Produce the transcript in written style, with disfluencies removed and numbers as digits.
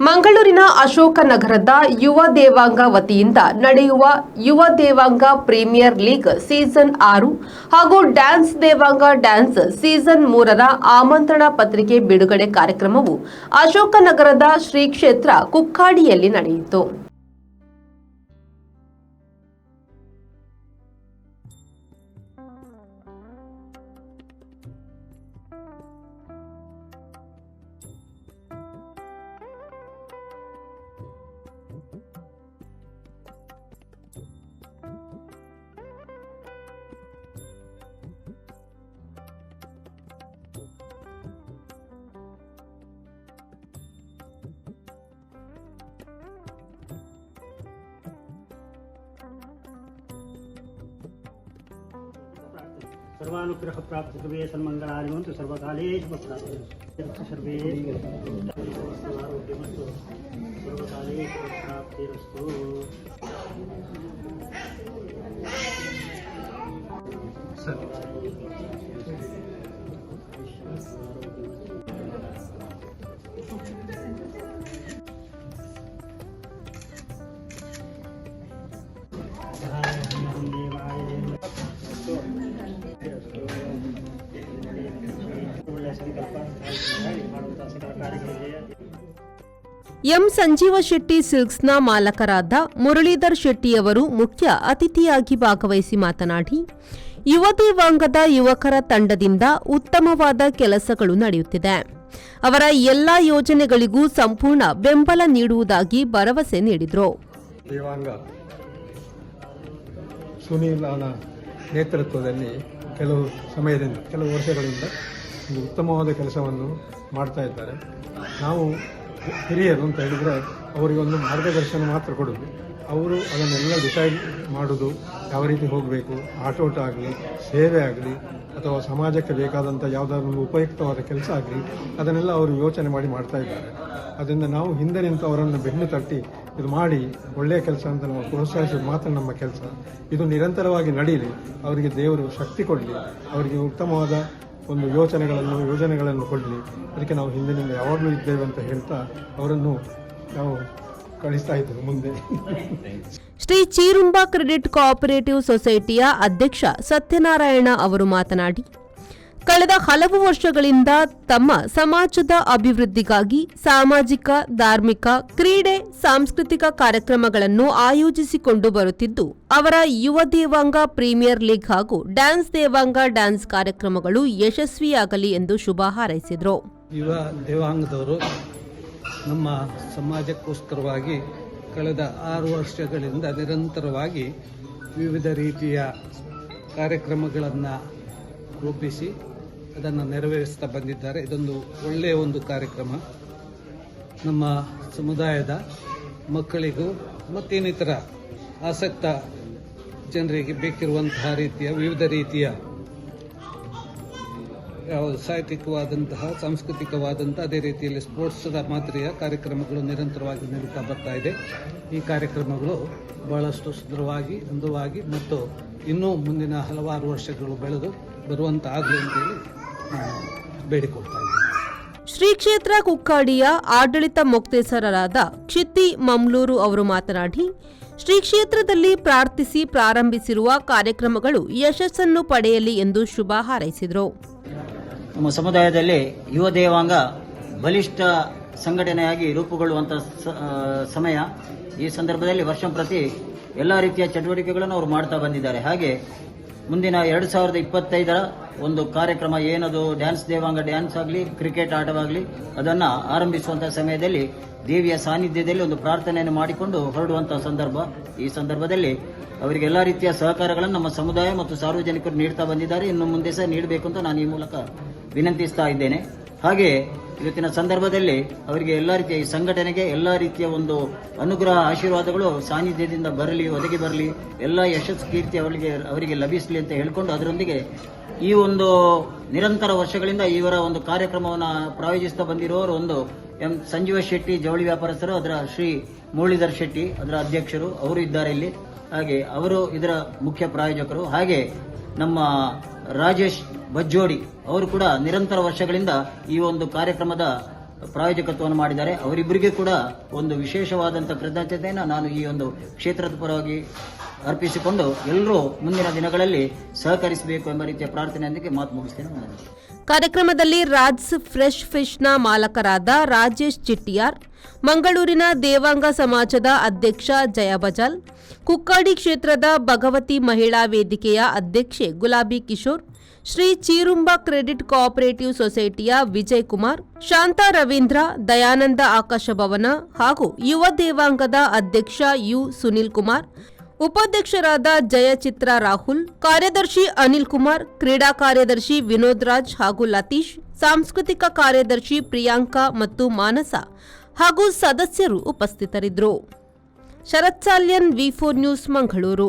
ಮಂಗಳೂರಿನ ಅಶೋಕನಗರದ ಯುವ ದೇವಾಂಗ ವತಿಯಿಂದ ನಡೆಯುವ ಯುವ ದೇವಾಂಗ ಪ್ರೀಮಿಯರ್ ಲೀಗ್ ಸೀಸನ್ 6 ಹಾಗೂ ಡ್ಯಾನ್ಸ್ ದೇವಾಂಗ ಡ್ಯಾನ್ಸ್ ಸೀಸನ್ 3ರ ಆಮಂತ್ರಣ ಪತ್ರಿಕೆ ಬಿಡುಗಡೆ ಕಾರ್ಯಕ್ರಮವು ಅಶೋಕನಗರದ ಶ್ರೀ ಕ್ಷೇತ್ರ ಕುಕ್ಕಾಡಿಯಲ್ಲಿ ನಡೆಯಿತು. सर्वानुग्रह प्राप्त सर्वे सन्मंगलानि भवन्तु सर्वकालेषु सर्वे आरोग्यमस्तु सर्वकालेषु प्राप्तिरस्तु. ಎಂ ಸಂಜೀವ ಶೆಟ್ಟಿ ಸಿಲ್ಕ್ಸ್ನ ಮಾಲಕರಾದ ಮುರಳೀಧರ್ ಶೆಟ್ಟಿಯವರು ಮುಖ್ಯ ಅತಿಥಿಯಾಗಿ ಭಾಗವಹಿಸಿ ಮಾತನಾಡಿ, ಯುವ ದೇವಾಂಗದ ಯುವಕರ ತಂಡದಿಂದ ಉತ್ತಮವಾದ ಕೆಲಸಗಳು ನಡೆಯುತ್ತಿದೆ. ಅವರ ಎಲ್ಲಾ ಯೋಜನೆಗಳಿಗೂ ಸಂಪೂರ್ಣ ಬೆಂಬಲ ನೀಡುವುದಾಗಿ ಭರವಸೆ ನೀಡಿದರು. ದೇವಾಂಗ ಸುನೀಲನ ನೇತೃತ್ವದಲ್ಲಿ ಕೆಲವು ವರ್ಷಗಳಿಂದ ಒಂದು ಉತ್ತಮವಾದ ಕೆಲಸವನ್ನು ಮಾಡ್ತಾ ಇದ್ದಾರೆ. ನಾವು ಹಿರಿಯರು ಅಂತ ಹೇಳಿದರೆ ಅವರಿಗೆ ಒಂದು ಮಾರ್ಗದರ್ಶನ ಮಾತ್ರ ಕೊಡೋದು, ಅವರು ಅದನ್ನೆಲ್ಲ ಡಿಸೈಡ್ ಮಾಡೋದು, ಯಾವ ರೀತಿ ಹೋಗಬೇಕು, ಆಟೋಟ ಆಗಲಿ, ಸೇವೆ ಆಗಲಿ, ಅಥವಾ ಸಮಾಜಕ್ಕೆ ಬೇಕಾದಂಥ ಯಾವುದಾದ್ರೂ ಒಂದು ಉಪಯುಕ್ತವಾದ ಕೆಲಸ ಆಗಲಿ, ಅದನ್ನೆಲ್ಲ ಅವರು ಯೋಚನೆ ಮಾಡಿ ಮಾಡ್ತಾ ಇದ್ದಾರೆ. ಅದರಿಂದ ನಾವು ಹಿಂದೆ ನಿಂತು ಅವರನ್ನು ಬೆನ್ನು ತಟ್ಟಿ ಇದು ಮಾಡಿ ಒಳ್ಳೆಯ ಕೆಲಸ ಅಂತ ನಾವು ಪ್ರೋತ್ಸಾಹಿಸೋದು ಮಾತ್ರ ನಮ್ಮ ಕೆಲಸ. ಇದು ನಿರಂತರವಾಗಿ ನಡೀಲಿ, ಅವರಿಗೆ ದೇವರು ಶಕ್ತಿ ಕೊಡಲಿ, ಅವರಿಗೆ ಉತ್ತಮವಾದ ಒಂದು ಯೋಜನೆಗಳನ್ನು ಕೊಡಲಿ. ಅದಕ್ಕೆ ನಾವು ಹಿಂದಿನಿಂದ ಯಾವಾಗಲೂ ಇದ್ದೇವೆ ಅಂತ ಹೇಳ್ತಾ ಅವರನ್ನು ನಾವು ಕಳಿಸ್ತಾ ಇದ್ದೇವೆ ಮುಂದೆ. ಶ್ರೀ ಚೀರುಂಬ ಕ್ರೆಡಿಟ್ ಕೋಆಪರೇಟಿವ್ ಸೊಸೈಟಿಯ ಅಧ್ಯಕ್ಷ ಸತ್ಯನಾರಾಯಣ ಅವರು ಮಾತನಾಡಿ, ಕಳೆದ ಹಲವು ವರ್ಷಗಳಿಂದ ತಮ್ಮ ಸಮಾಜದ ಅಭಿವೃದ್ಧಿಗಾಗಿ ಸಾಮಾಜಿಕ, ಧಾರ್ಮಿಕ, ಕ್ರೀಡೆ, ಸಾಂಸ್ಕೃತಿಕ ಕಾರ್ಯಕ್ರಮಗಳನ್ನು ಆಯೋಜಿಸಿಕೊಂಡು ಬರುತ್ತಿದ್ದು, ಅವರ ಯುವ ದೇವಾಂಗ ಪ್ರೀಮಿಯರ್ ಲೀಗ್ ಹಾಗೂ ಡ್ಯಾನ್ಸ್ ದೇವಾಂಗ ಡ್ಯಾನ್ಸ್ ಕಾರ್ಯಕ್ರಮಗಳು ಯಶಸ್ವಿಯಾಗಲಿ ಎಂದು ಶುಭ ಹಾರೈಸಿದರು. ಯುವ ದೇವಾಂಗದವರು ನಮ್ಮ ಸಮಾಜಕ್ಕೋಸ್ಕರವಾಗಿ ಕಳೆದ 6 ವರ್ಷಗಳಿಂದ ನಿರಂತರವಾಗಿ ವಿವಿಧ ರೀತಿಯ ಕಾರ್ಯಕ್ರಮಗಳನ್ನು ರೂಪಿಸಿ ಅದನ್ನು ನೆರವೇರಿಸ್ತಾ ಬಂದಿದ್ದಾರೆ. ಇದೊಂದು ಒಳ್ಳೆಯ ಒಂದು ಕಾರ್ಯಕ್ರಮ. ನಮ್ಮ ಸಮುದಾಯದ ಮಕ್ಕಳಿಗೂ ಮತ್ತು ಇನ್ನಿತರ ಆಸಕ್ತ ಜನರಿಗೆ ಬೇಕಿರುವಂತಹ ವಿವಿಧ ರೀತಿಯ ಸಾಹಿತ್ಯಿಕವಾದಂತಹ, ಸಾಂಸ್ಕೃತಿಕವಾದಂತಹ, ಅದೇ ರೀತಿಯಲ್ಲಿ ಸ್ಪೋರ್ಟ್ಸ್ನ ಮಾದರಿಯ ಕಾರ್ಯಕ್ರಮಗಳು ನಿರಂತರವಾಗಿ ನಡೀತಾ ಬರ್ತಾ ಇದೆ. ಈ ಕಾರ್ಯಕ್ರಮಗಳು ಬಹಳಷ್ಟು ಸುಂದರವಾಗಿ, ಅಂದವಾಗಿ ಮತ್ತು ಇನ್ನೂ ಮುಂದಿನ ಹಲವಾರು ವರ್ಷಗಳು ಬೆಳೆದು ಬರುವಂತಾಗಲಿ ಅಂತೇಳಿ ಬೇಡಿಕೊಳ್ತಾ ಇದ್ದೀನಿ. ಶ್ರೀ ಕ್ಷೇತ್ರ ಕುಕ್ಕಾಡಿಯ ಆಡಳಿತ ಮೊಕ್ತೇಸರರಾದ ಕ್ಷಿತಿ ಮಮ್ಲೂರು ಅವರು ಮಾತನಾಡಿ, ಶ್ರೀ ಕ್ಷೇತ್ರದಲ್ಲಿ ಪ್ರಾರ್ಥಿಸಿ ಪ್ರಾರಂಭಿಸಿರುವ ಕಾರ್ಯಕ್ರಮಗಳು ಯಶಸ್ಸನ್ನು ಪಡೆಯಲಿ ಎಂದು ಶುಭ ಹಾರೈಸಿದರು. ನಮ್ಮ ಸಮುದಾಯದಲ್ಲಿ ಯುವ ದೇವಾಂಗ ಬಲಿಷ್ಠ ಸಂಘಟನೆಯಾಗಿ ರೂಪುಗೊಳ್ಳುವಂತಹ ಸಮಯ. ಈ ಸಂದರ್ಭದಲ್ಲಿ ವರ್ಷಂಪ್ರತಿ ಎಲ್ಲ ರೀತಿಯ ಚಟುವಟಿಕೆಗಳನ್ನು ಅವರು ಮಾಡ್ತಾ ಬಂದಿದ್ದಾರೆ. ಹಾಗೆ ಮುಂದಿನ 2025ರ ಒಂದು ಕಾರ್ಯಕ್ರಮ ಏನದು, ಡ್ಯಾನ್ಸ್ ದೇವಾಂಗ ಡ್ಯಾನ್ಸ್ ಆಗಲಿ, ಕ್ರಿಕೆಟ್ ಆಟವಾಗಲಿ, ಅದನ್ನು ಆರಂಭಿಸುವಂತಹ ಸಮಯದಲ್ಲಿ ದೇವಿಯ ಸಾನ್ನಿಧ್ಯದಲ್ಲಿ ಒಂದು ಪ್ರಾರ್ಥನೆಯನ್ನು ಮಾಡಿಕೊಂಡು ಹೊರಡುವಂತಹ ಸಂದರ್ಭ. ಈ ಸಂದರ್ಭದಲ್ಲಿ ಅವರಿಗೆ ಎಲ್ಲ ರೀತಿಯ ಸಹಕಾರಗಳನ್ನು ನಮ್ಮ ಸಮುದಾಯ ಮತ್ತು ಸಾರ್ವಜನಿಕರು ನೀಡ್ತಾ ಬಂದಿದ್ದಾರೆ. ಇನ್ನು ಮುಂದೆ ಸಹ ನೀಡಬೇಕು ಅಂತ ನಾನು ಈ ಮೂಲಕ ವಿನಂತಿಸ್ತಾ ಇದ್ದೇನೆ. ಹಾಗೆ ಇವತ್ತಿನ ಸಂದರ್ಭದಲ್ಲಿ ಅವರಿಗೆ ಎಲ್ಲ ರೀತಿಯ ಈ ಸಂಘಟನೆಗೆ ಎಲ್ಲ ರೀತಿಯ ಒಂದು ಅನುಗ್ರಹ, ಆಶೀರ್ವಾದಗಳು ಸಾನ್ನಿಧ್ಯದಿಂದ ಬರಲಿ, ಒದಗಿ ಬರಲಿ, ಎಲ್ಲ ಯಶಸ್ಸು, ಕೀರ್ತಿ ಅವರಿಗೆ ಲಭಿಸಲಿ ಅಂತ ಹೇಳಿಕೊಂಡು, ಅದರೊಂದಿಗೆ ಈ ಒಂದು ನಿರಂತರ ವರ್ಷಗಳಿಂದ ಇವರ ಒಂದು ಕಾರ್ಯಕ್ರಮವನ್ನು ಪ್ರಾಯೋಜಿಸ್ತಾ ಬಂದಿರುವವರು ಒಂದು ಎಂ ಸಂಜೀವ ಶೆಟ್ಟಿ ಜವಳಿ ವ್ಯಾಪಾರಸ್ಥರು, ಅದರ ಶ್ರೀ ಮುರಳೀಧರ್ ಶೆಟ್ಟಿ ಅದರ ಅಧ್ಯಕ್ಷರು, ಅವರು ಇದ್ದಾರೆ ಇಲ್ಲಿ. ಹಾಗೆ ಅವರು ಇದರ ಮುಖ್ಯ ಪ್ರಾಯೋಜಕರು. ಹಾಗೆ ನಮ್ಮ ರಾಜೇಶ್ ಬಜ್ಜೋಡಿ ಅವರು ಕೂಡ ನಿರಂತರ ವರ್ಷಗಳಿಂದ ಈ ಒಂದು ಕಾರ್ಯಕ್ರಮದ ಪ್ರಾಯೋಜಕತ್ವವನ್ನು ಮಾಡಿದ್ದಾರೆ. ಅವರಿಬ್ಬರಿಗೆ ಕೂಡ ಒಂದು ವಿಶೇಷವಾದಂಥ ಕೃತಜ್ಞತೆಯನ್ನು ನಾನು ಈ ಒಂದು ಕ್ಷೇತ್ರದ ಪರವಾಗಿ ಅರ್ಪಿಸಿಕೊಂಡು ಎಲ್ಲರೂ ಮುಂದಿನ ದಿನಗಳಲ್ಲಿ ಸಹಕರಿಸಬೇಕು ಎಂಬ ರೀತಿಯ ಪ್ರಾರ್ಥನೆಯೊಂದಿಗೆ ಮಾತು ಮುಗಿಸ್ತೇನೆ. ಕಾರ್ಯಕ್ರಮದಲ್ಲಿ ರಾಜ್ಸ್ ಫ್ರೆಶ್ ಫಿಶ್ನ ಮಾಲಕರಾದ ರಾಜೇಶ್ ಚಿಟ್ಟಿಯಾರ್, ಮಂಗಳೂರಿನ ದೇವಾಂಗ ಸಮಾಜದ ಅಧ್ಯಕ್ಷ ಜಯ ಬಜಾಲ್, ಕುಕ್ಕಾಡಿ ಕ್ಷೇತ್ರದ ಭಗವತಿ ಮಹಿಳಾ ವೇದಿಕೆಯ ಅಧ್ಯಕ್ಷೆ ಗುಲಾಬಿ ಕಿಶೋರ್, ಶ್ರೀ ಚೀರುಂಬ ಕ್ರೆಡಿಟ್ ಕೋಆಪರೇಟಿವ್ ಸೊಸೈಟಿಯ ವಿಜಯ್ ಕುಮಾರ್, ಶಾಂತಾ ರವೀಂದ್ರ, ದಯಾನಂದ ಆಕಾಶ ಭವನ ಹಾಗೂ ಯುವ ದೇವಾಂಗದ ಅಧ್ಯಕ್ಷ ಯು ಸುನಿಲ್ ಕುಮಾರ್, ಉಪಾಧ್ಯಕ್ಷರಾದ ಜಯಚಿತ್ರ ರಾಹುಲ್, ಕಾರ್ಯದರ್ಶಿ ಅನಿಲ್ ಕುಮಾರ್, ಕ್ರೀಡಾ ಕಾರ್ಯದರ್ಶಿ ವಿನೋದ್ ರಾಜ್ ಹಾಗೂ ಲತೀಶ್, ಸಾಂಸ್ಕೃತಿಕ ಕಾರ್ಯದರ್ಶಿ ಪ್ರಿಯಾಂಕಾ ಮತ್ತು ಮಾನಸ ಹಾಗೂ ಸದಸ್ಯರು ಉಪಸ್ಥಿತರಿದ್ದರು. ಶರತ್ ಸಾಲ್ಯನ್, ವಿ4 ನ್ಯೂಸ್, ಮಂಗಳೂರು.